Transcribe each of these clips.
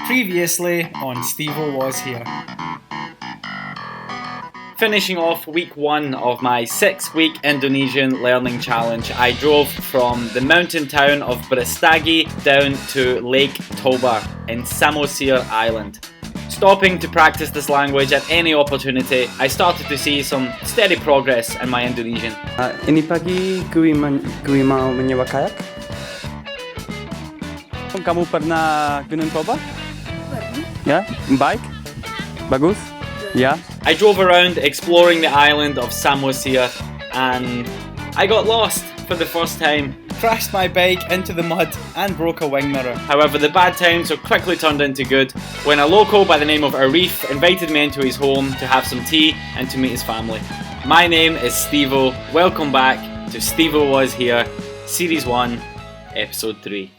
Previously on Steevo Was Here. Finishing off week 1 of my 6-week Indonesian learning challenge, I drove from the mountain town of Brastagi down to Lake Toba in Samosir Island. Stopping to practice this language at any opportunity, I started to see some steady progress in my Indonesian. Ini pagi kui mau menyewa kayak. Kamu pernah Gunung Toba? Yeah? Bike? Bagus? Yeah? I drove around exploring the island of Samosir and I got lost for the first time. Crashed my bike into the mud and broke a wing mirror. However, the bad times were quickly turned into good when a local by the name of Arif invited me into his home to have some tea and to meet his family. My name is Steevo. Welcome back to Steevo Was Here, Series 1, Episode 3.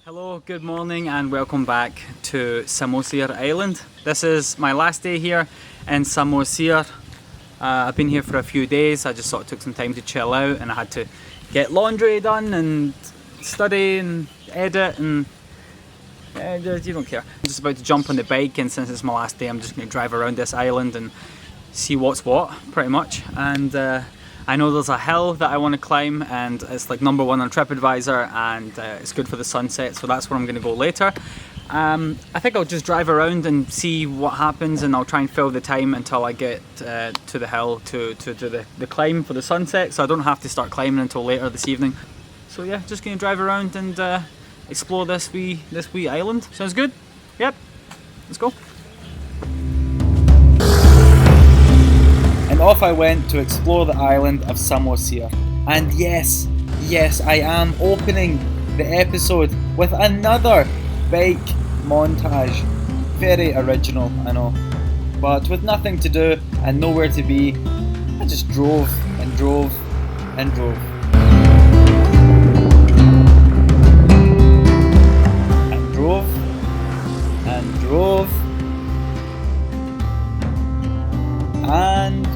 Hello, good morning and welcome back to Samosir Island. This is my last day here in Samosir. I've been here for a few days. I just sort of took some time to chill out and I had to get laundry done and study and edit and you don't care. I'm just about to jump on the bike, and since it's my last day I'm just going to drive around this island and see what's what pretty much. And I know there's a hill that I want to climb and it's like number 1 on TripAdvisor, and it's good for the sunset, so that's where I'm going to go later. I think I'll just drive around and see what happens, and I'll try and fill the time until I get to the hill to do the climb for the sunset, so I don't have to start climbing until later this evening. So yeah, just going to drive around and explore this wee island. Sounds good? Yep, let's go. And off I went to explore the island of Samosir. And yes, I am opening the episode with another bike montage. Very original, I know. But with nothing to do and nowhere to be, I just drove and drove and drove. And drove and drove and drove.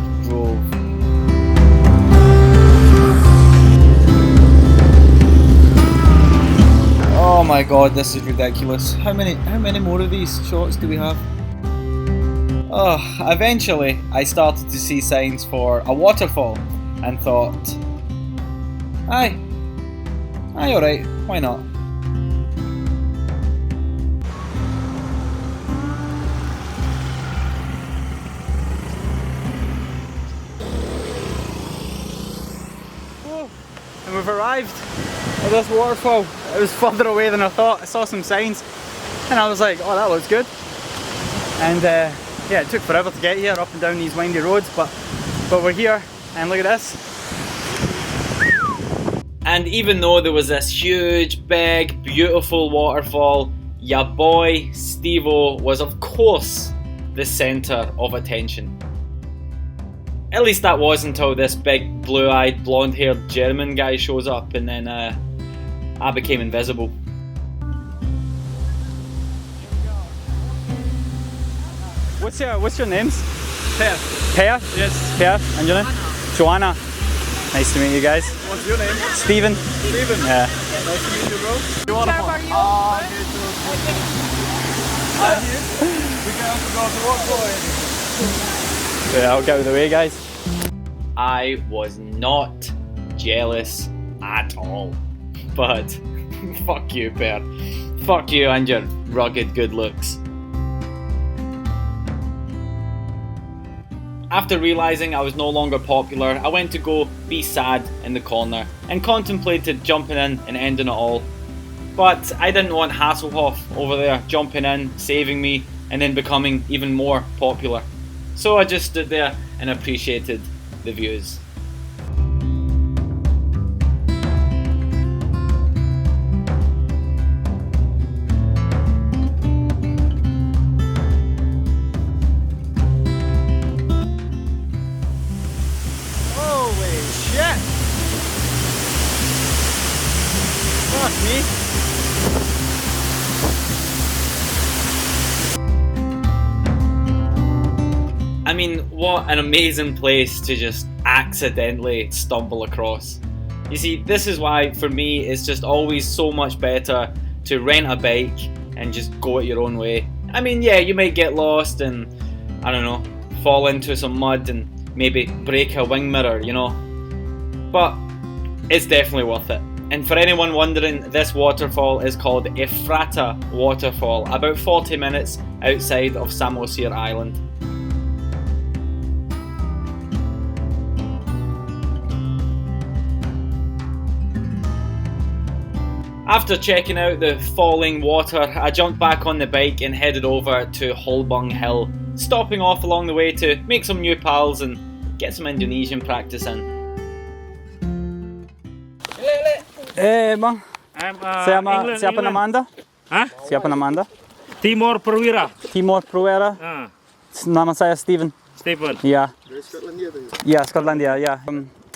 Oh my god, this is ridiculous. How many more of these shots do we have? Oh, eventually I started to see signs for a waterfall and thought, aye, alright, why not? And we've arrived at this waterfall. It was further away than I thought. I saw some signs and I was like, oh, that looks good. And yeah, it took forever to get here, up and down these windy roads, but we're here, and look at this. And even though there was this huge, big, beautiful waterfall, your boy Steevo was of course the centre of attention. At least that was until this big blue-eyed blonde-haired German guy shows up, and then I became invisible. What's your names? Per. Per? Yes. Per, and your name? Joanna. Nice to meet you guys. What's your name? Steven. Steven. Yeah. Nice to meet you, bro. You How want are you? We can also go to walk. Yeah, I'll get out of the way, guys. I was not jealous at all. But fuck you, Per. Fuck you and your rugged good looks. After realising I was no longer popular, I went to go be sad in the corner and contemplated jumping in and ending it all. But I didn't want Hasselhoff over there jumping in, saving me, and then becoming even more popular. So I just stood there and appreciated the views. Holy shit! Fuck me. I mean, what an amazing place to just accidentally stumble across. You see, this is why for me it's just always so much better to rent a bike and just go it your own way. I mean, yeah, you might get lost and, I don't know, fall into some mud and maybe break a wing mirror, you know. But it's definitely worth it. And for anyone wondering, this waterfall is called Ephrata Waterfall, about 40 minutes outside of Samosir Island. After checking out the falling water, I jumped back on the bike and headed over to Holbung Hill, stopping off along the way to make some new pals and get some Indonesian practice in. Bang, siapa nama Anda? Hah? Siapa nama Anda? Timor Perwira. Timor Perwira. Nama saya Steven. Stephen. Ya. Ya, Skotlandia, ya.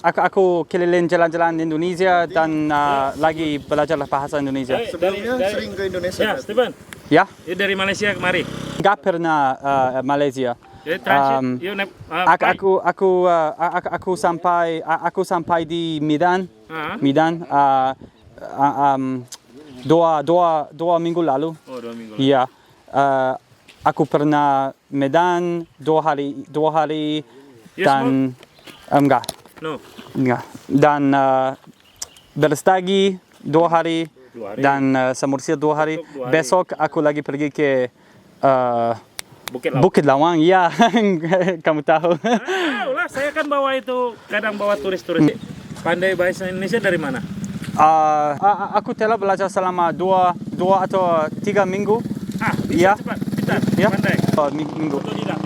Aku keliling jalan-jalan Indonesia dan lagi belajar bahasa Indonesia. Sebelumnya sering ke Indonesia. Ya, Stephen. Ya? You dari Malaysia kemari? Enggak pernah Malaysia. Jadi transit, you Aku sampai di Medan. Medan dua minggu lalu. Oh, 2 minggu lalu. Iya. Aku pernah Medan 2 hari You dan enggak. No. Enggak. Dan Berstagi 2 hari dan Samosir 2 hari. Besok aku lagi pergi ke Bukit Lawang. Ya, kamu tahu. Lah, saya kan bawa itu, kadang bawa turis-turis. Pandai bahasa Indonesia dari mana? Aku telah belajar selama 2 atau 3 minggu. Bisa Ya. cepat, pintar, Ya. pandai. Minggu. Otodidak.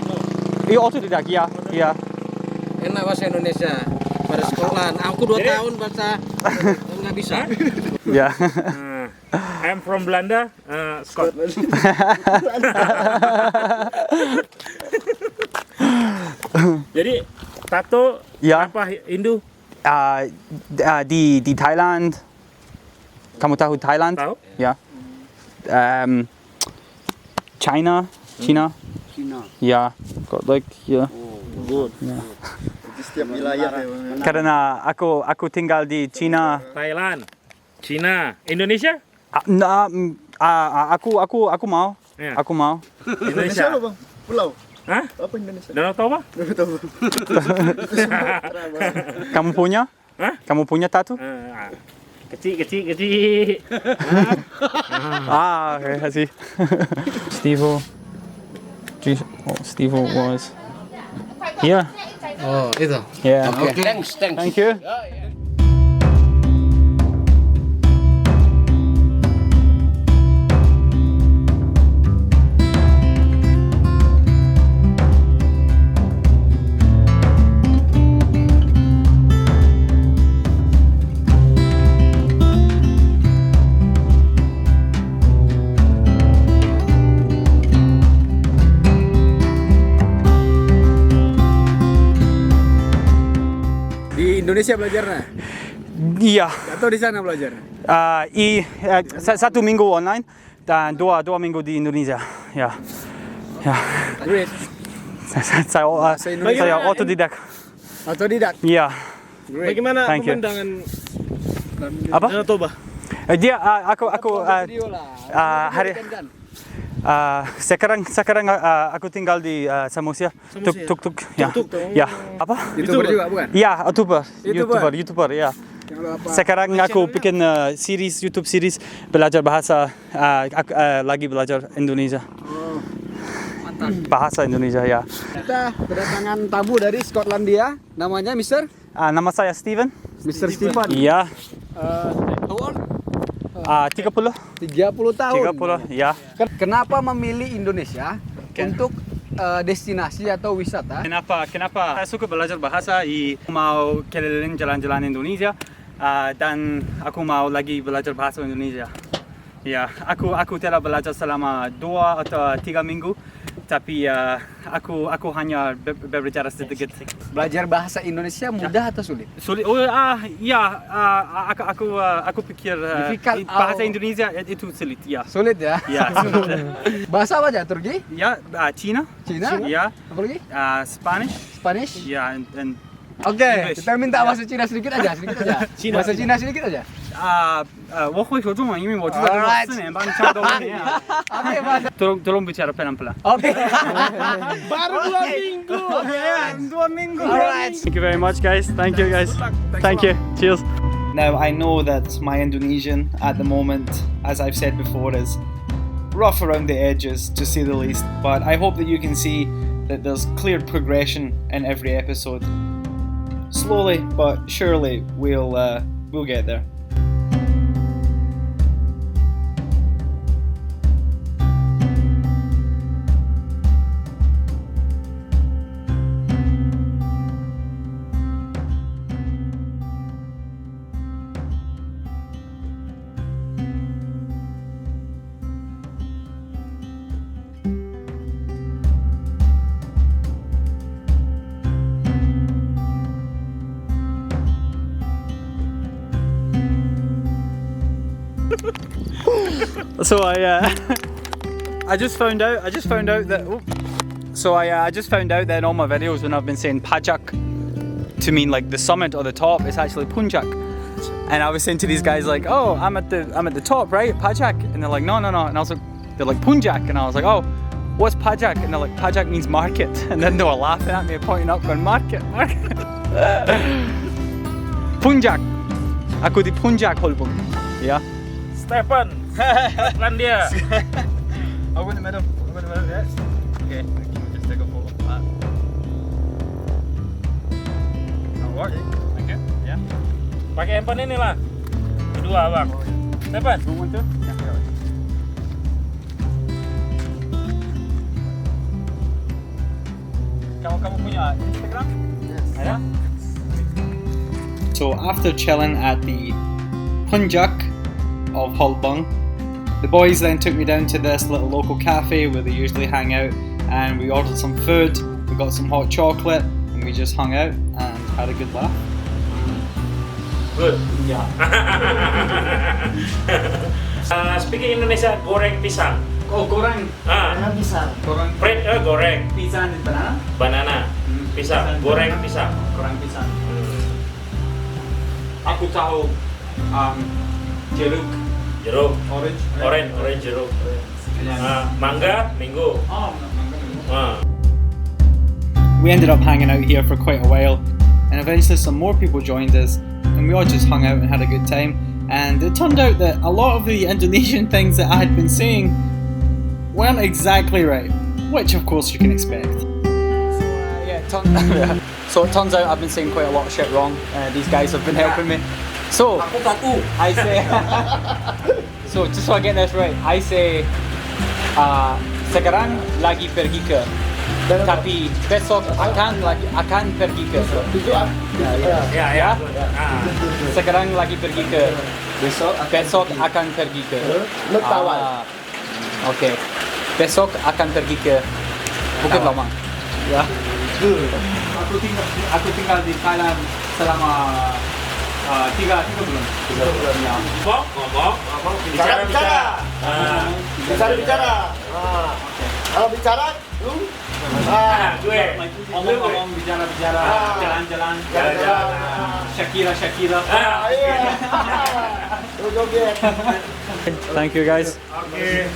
Iya, otodidak, ya. Iya. Enak bahasa Indonesia pada sekolah. Aku 2 tahun bahasa nggak bisa. Ya. I'm from Belanda, Scott. Jadi tato Ya. apa Hindu? Di Thailand. Kamu tahu Thailand? Tahu? Ya. China. Ya. Got like ya. Good. Di setiap wilayah ya. Karena aku tinggal di China. Thailand, Cina, Indonesia? Aku mau. Ya. Aku mau. Indonesia lo bang, pulau. Hah? Apa Indonesia? Danau Toba? Kamu punya? Hah? Kamu punya tato? Kecil. Okay, I see. Steevo. Steevo was here. Oh, itu. Yeah. Oke. Thanks. Thank you. Di Indonesia belajarnya? Iya. Atau di sana belajar? 1 minggu online dan 2 minggu di Indonesia. Ya. Great. Saya otodidak. Otodidak? Iya. Great. Bagaimana Thank you. pemandangan Apa? Danau Toba? Dia aku Video lah. hari sekarang aku tinggal di Samosir. Tuk. Ya. Ya. Apa? YouTuber juga bukan? Ya, YouTuber. YouTuber ya. Yang apa? Sekarang aku bikin YouTube series belajar bahasa lagi belajar Indonesia. Oh, mantap. Bahasa Indonesia ya. Kita kedatangan tamu dari Skotlandia. Namanya Mr. Nama saya Steven. Mr. Steven. Iya. How old? 30. 30 tahun. 30, ya. Kenapa memilih Indonesia untuk destinasi atau wisata? Kenapa saya suka belajar bahasa? Mau keliling jalan-jalan Indonesia dan aku mau lagi belajar bahasa Indonesia. Ya, aku telah belajar selama 2 atau 3 minggu, tapi aku hanya berbicara sedikit. Belajar bahasa Indonesia mudah atau sulit? Sulit. Aku pikir bahasa Indonesia itu sulit. Ya. Sulit ya? Ya, sulit. Bahasa apa aja? Turki? Ya, Cina. Ya. Apa lagi? Spanish. Spanish? Ya, and Oke, English. kita minta bahasa Cina sedikit aja. Bahasa Cina sedikit aja. 我会说中文，因为我住在这里4年，把你讲多年啊。 Oke, bahasa. Tolong bicara pelan-pelan. Oke. Baru 2 minggu. Alright. Thank you very much, guys. Thank you, guys. Thank you. Cheers. Now, I know that my Indonesian at the moment, as I've said before, is rough around the edges, to say the least, but I hope that you can see that there's clear progression in every episode. Slowly but surely we'll get there. So I just found out that I just found out that in all my videos when I've been saying Pajak to mean like the summit or the top, it's actually Punjak. And I was saying to these guys like, oh, I'm at the top, right? Pajak. And they're like, no. And I was like, they're like Punjak. And I was like, oh, what's Pajak? And they're like, Pajak means market. And then they were laughing at me, pointing up, going, market. Punjak. Aku di Punjak Holbung. Yeah. Stephen, Skotlandia. I'll go in the middle. Yes. Okay. Just take a photo of that. That'll work. Thank you. Yeah. Pakai handphone ini lah. Kedua, Bang. Stephen. You want to? Yeah. Kamu punya Instagram? Yes. Ada? So after chilling at the Punjak of Holbung, the boys then took me down to this little local cafe where they usually hang out, and we ordered some food, we got some hot chocolate, and we just hung out and had a good laugh. Good. Yeah. Speaking Indonesia, goreng pisang. Oh, goreng. Pisang. Goreng. Bread goreng. Pisang is banana? Banana. Pisang. Goreng pisang. Goreng pisang. Aku tahu jeruk. Jeruk. Orange. Orange jeruk. Mangga minggu. Oh, mangga minggu. We ended up hanging out here for quite a while, and eventually some more people joined us, and we all just hung out and had a good time. And it turned out that a lot of the Indonesian things that I had been saying weren't exactly right, which of course you can expect. So it turns out I've been saying quite a lot of shit wrong. These guys have been helping me. So I say, so just so I get this right, I say sekarang lagi pergi ke, tapi besok akan pergi ke. Ya. Sekarang lagi pergi ke, besok akan pergi ke. Oke. Besok akan pergi ke Bukit Lawang. Ya. Aku tinggal di Thailand selama 3 bulan. Ya. Ngomong. Bicara. Kalau bicara, lu Gue. Ngomong, bicara, jalan-jalan. Shakira. iya. Lu joget. Thank you guys. Oke.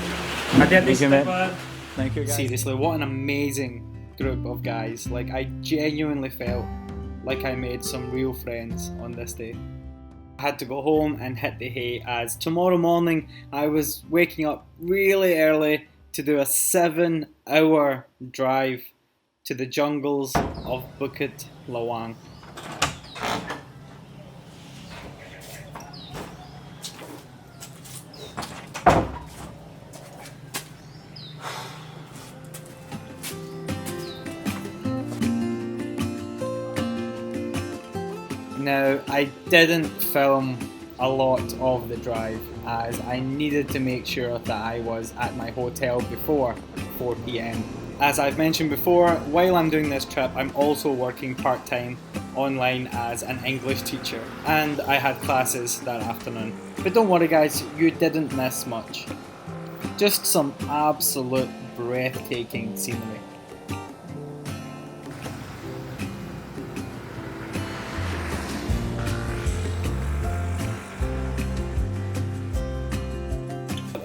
Hati-hati, Thank you, man. Stephen. Thank you guys. Seriously, what an amazing group of guys. Like, I genuinely felt like I made some real friends on this day. I had to go home and hit the hay, as tomorrow morning I was waking up really early to do a 7-hour drive to the jungles of Bukit Lawang. Now, I didn't film a lot of the drive as I needed to make sure that I was at my hotel before 4 PM. As I've mentioned before, while I'm doing this trip, I'm also working part-time online as an English teacher, and I had classes that afternoon. But don't worry guys, you didn't miss much. Just some absolute breathtaking scenery.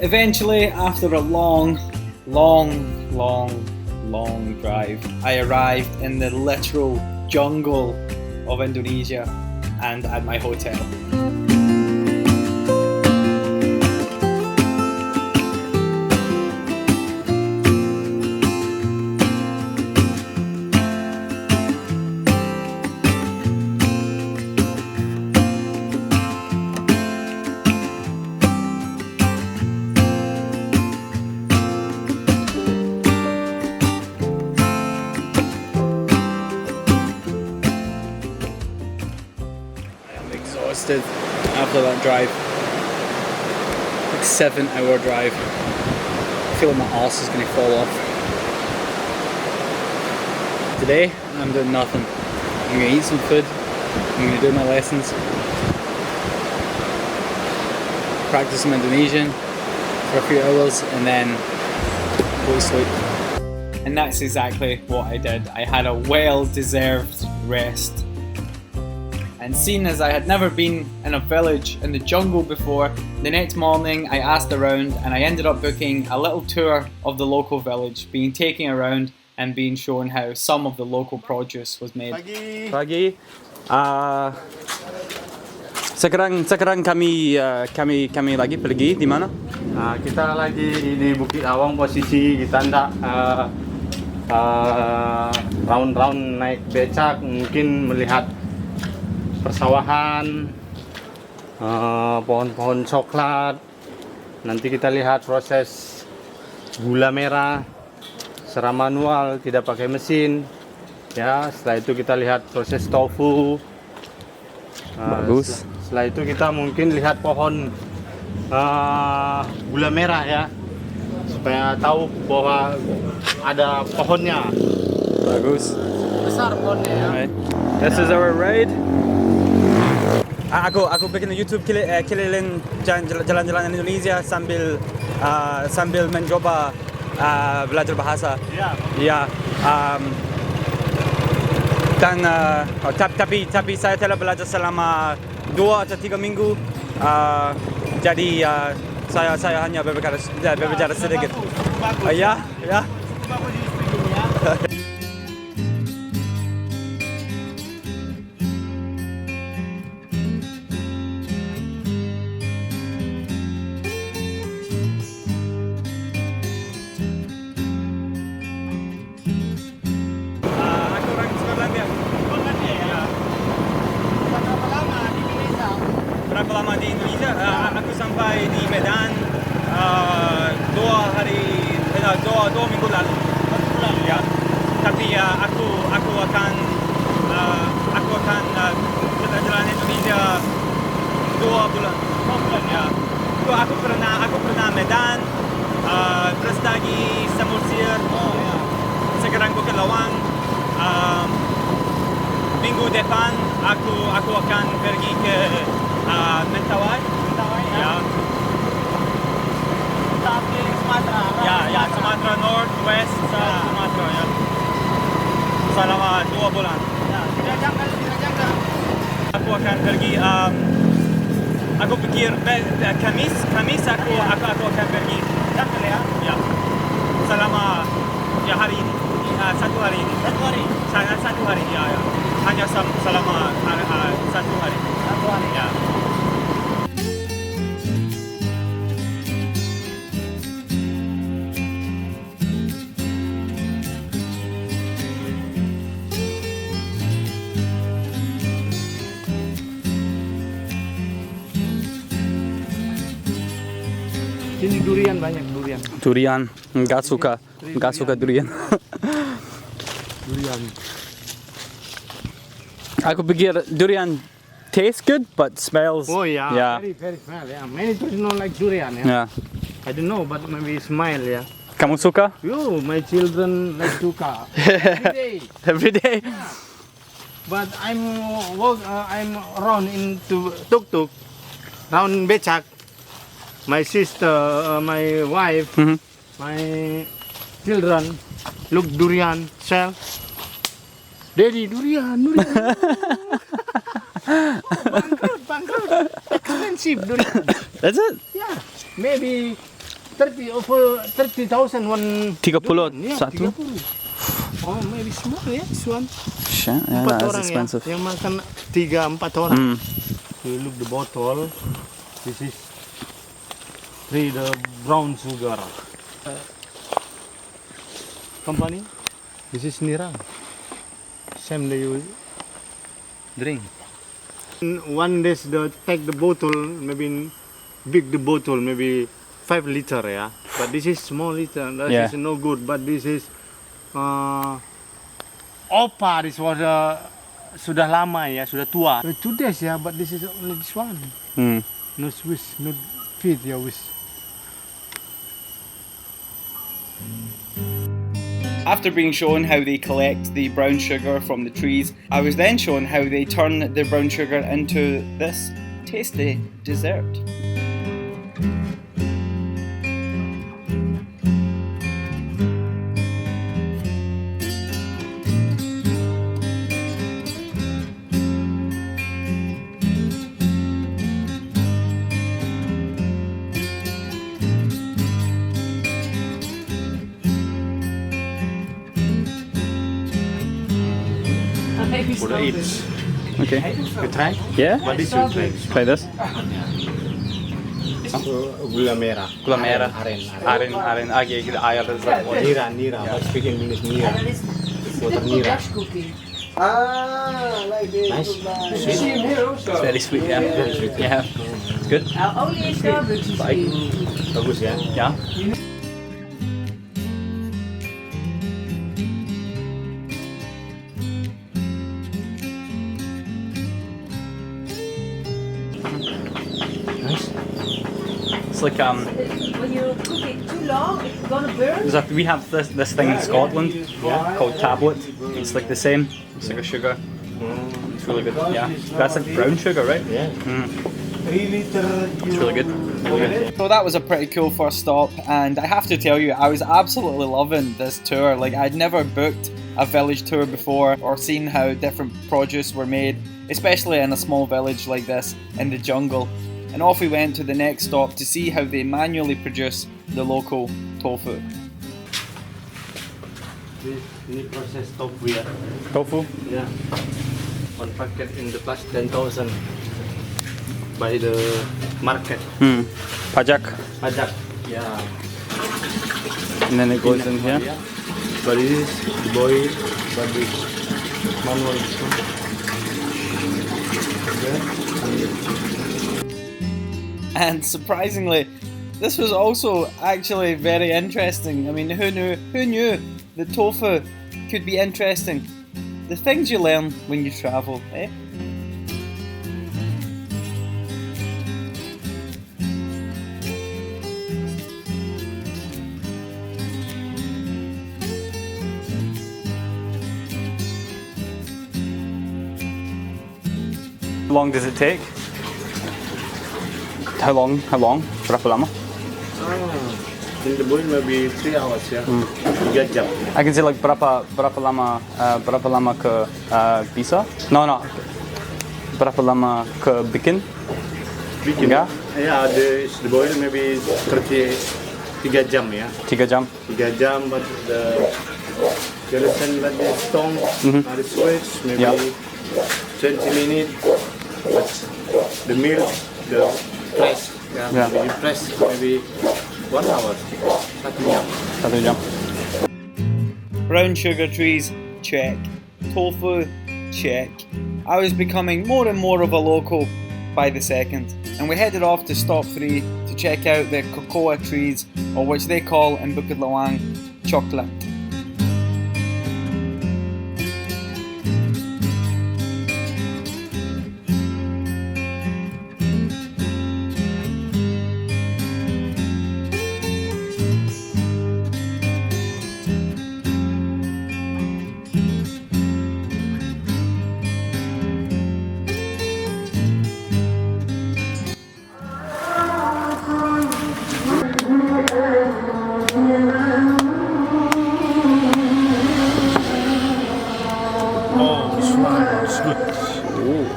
Eventually, after a long drive, I arrived in the literal jungle of Indonesia and at my hotel. Exhausted after that drive. Like 7-hour drive. I feel like my arse is going to fall off. Today, I'm doing nothing. I'm going to eat some food. I'm going to do my lessons. Practice some Indonesian for a few hours and then go to sleep. And that's exactly what I did. I had a well-deserved rest. And seeing as I had never been in a village in the jungle before, the next morning I asked around and I ended up booking a little tour of the local village, being taken around and being shown how some of the local produce was made. Pagi. Sekarang kami lagi pergi di mana? Kita lagi di Bukit Lawang, posisi kita hendak round-round naik becak, mungkin melihat persawahan, pohon-pohon coklat. Nanti kita lihat proses gula merah secara manual, tidak pakai mesin. Ya, setelah itu kita lihat proses tofu. Bagus. Setelah itu kita mungkin lihat pohon gula merah ya, supaya tahu bahwa ada pohonnya. Bagus. Besar pohonnya ya. This is our ride. Aku bikin YouTube keliling jalan-jalan Indonesia sambil mencoba belajar bahasa. Ya. Dan tapi saya telah belajar selama 2 atau 3 minggu. Jadi saya hanya berbicara sedikit. Ya. Berapa lama di Indonesia? Aku sampai di Medan 2 minggu lalu. Ya. Tapi aku akan jalan-jalan Indonesia 2 bulan. Ya. Aku pernah Medan, terus lagi Samosir, sekarang Bukit Lawang. Minggu depan aku akan pergi ke Mentawai. Ya. Tapi Sumatera. Ya, Sumatera North, West, Sumatera ya. Selama 2 bulan. Ya, tidak jangka. Aku akan pergi. Aku pikir Kamis aku akan pergi. Ya. Selama hari ini. 1 hari ini. 1 hari. Sangat 1 hari ya. Hanya selama 1 hari. 1 hari ya. Sini durian banyak, durian. Durian, nggak suka durian. Durian. Aku pikir durian tastes good, but smells. Oh yeah, Yeah. very smell. Yeah, many tourists don't like durian. Yeah. Yeah. I don't know, but maybe smell. Yeah. Kamu suka? Yo, my children like suka every day. Every day. But I'm around into tuk-tuk, round becak. My sister, my wife, Mhm. my children look durian, sell. Daddy, durian. Bangkrut, expensive durian. That's it. Yeah, maybe 30,000 one. 30 durian. Yeah, satu. 30. Oh, maybe small ya, this one. Shit, yeah, Empat that's orang expensive. ya, yang makan 3-4 orang. Mm. You look the bottle. This is the brown sugar. Company. This is nira. Same day you drink. One day take the bottle, maybe big the bottle, maybe 5 liter ya. But this is small liter. That Yeah. is no good. But this is Opa, this was sudah lama ya, sudah tua. 2 days ya, but this is only this one. Mm. No Swiss, no feed ya, Swiss. After being shown how they collect the brown sugar from the trees, I was then shown how they turn the brown sugar into this tasty dessert. Udah eat. Okay. You try? Yeah? What did you try? Try this. Gula merah. Gula merah. Aren. Aren. Okay, air is like what? Nira. What speak English nira? Water nira. Ah, like this. Nice. It's very sweet, yeah. Very sweet. Yeah. It's good. Only Starbucks is Like, Bagus ya. yeah. Nice. It's like when you cook it too long, it's gonna burn. we have this thing in Scotland called tablet. It's like the same. It's like a sugar. It's really good. Yeah. That's like brown sugar, right? Yeah. It's really good. Really good. So that was a pretty cool first stop, and I have to tell you, I was absolutely loving this tour. Like, I'd never booked a village tour before or seen how different produce were made, especially in a small village like this in the jungle. And off we went to the next stop to see how they manually produce the local tofu. Ini proses tofu ya. Tofu. Yeah. One packet in the plus 10,000 by the market. Pajak. Pajak. Yeah. And then it goes in here. Yeah. But this is boiled, but this manual. And surprisingly, this was also actually very interesting. I mean, who knew the tofu could be interesting? The things you learn when you travel, eh? How long does it take? How long? Berapa lama? In the boil maybe 3 hours ya. 3 jam. I can say like berapa lama ke bisa? No. Berapa lama ke bikin? Bikin. Yeah. Yeah, the boil maybe 3 jam ya. 3 jam. 3 jam, but the gelatin like the stone are switch maybe Yeah. 20 minutes. But the milk, the press, Yeah. maybe press maybe 1 hour. 1 jam. 1 jam. Brown sugar trees, check. Tofu, check. I was becoming more and more of a local by the second, and we headed off to stop 3 to check out the cocoa trees, or which they call in Bukit Lawang, chocolate.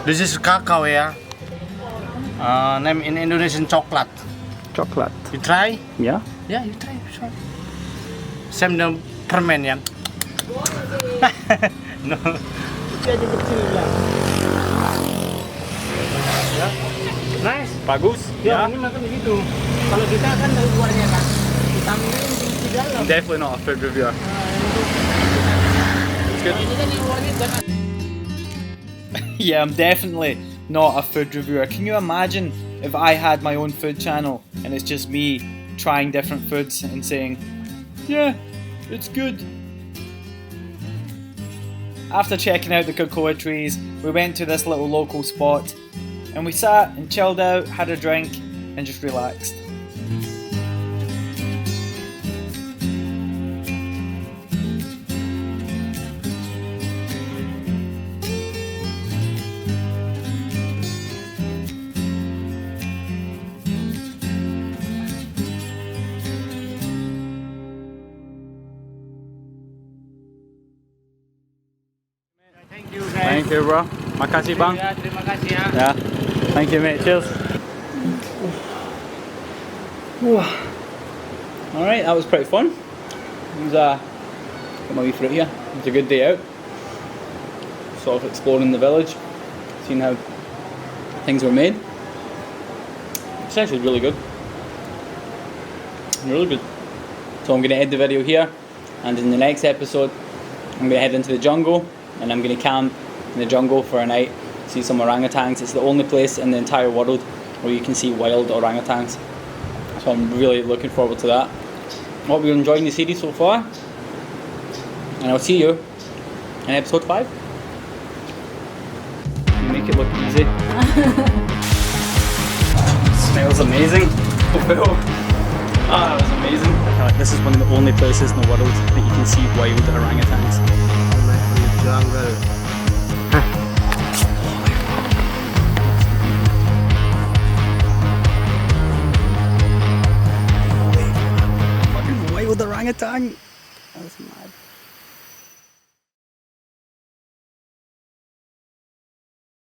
This is cacao ya. Name in Indonesian coklat. Chocolate. You try? Yeah. Yeah, you try. Sure. Same the permen ya. No. Ya. Nice. Bagus. Ya, ini makan begitu. Kalau kita kan dari luarnya kan. Kita ambil di dalam. Definitely not a food reviewer. It's good. Ini kan yang luarnya jangan. Yeah, I'm definitely not a food reviewer. Can you imagine if I had my own food channel and it's just me trying different foods and saying, yeah, it's good. After checking out the cocoa trees, we went to this little local spot and we sat and chilled out, had a drink and just relaxed. Thank you, bro. Makasih, bang. Ya, terima kasih ya. Yeah. Thank you, mate. Cheers. Alright, that was pretty fun. It was got my wee fruit here. It was a good day out. Sort of exploring the village, seeing how things were made. It's actually really good. Really good. So I'm going to end the video here, and in the next episode I'm going to head into the jungle and I'm going to camp in the jungle for a night, see some orangutans. It's the only place in the entire world where you can see wild orangutans. So I'm really looking forward to that. I hope you're enjoying the series so far, and I'll see you in episode 5. You make it look easy. Smells amazing. Ah, that was amazing. This is one of the only places in the world that you can see wild orangutans. Fucking wild orangutan. That's mad.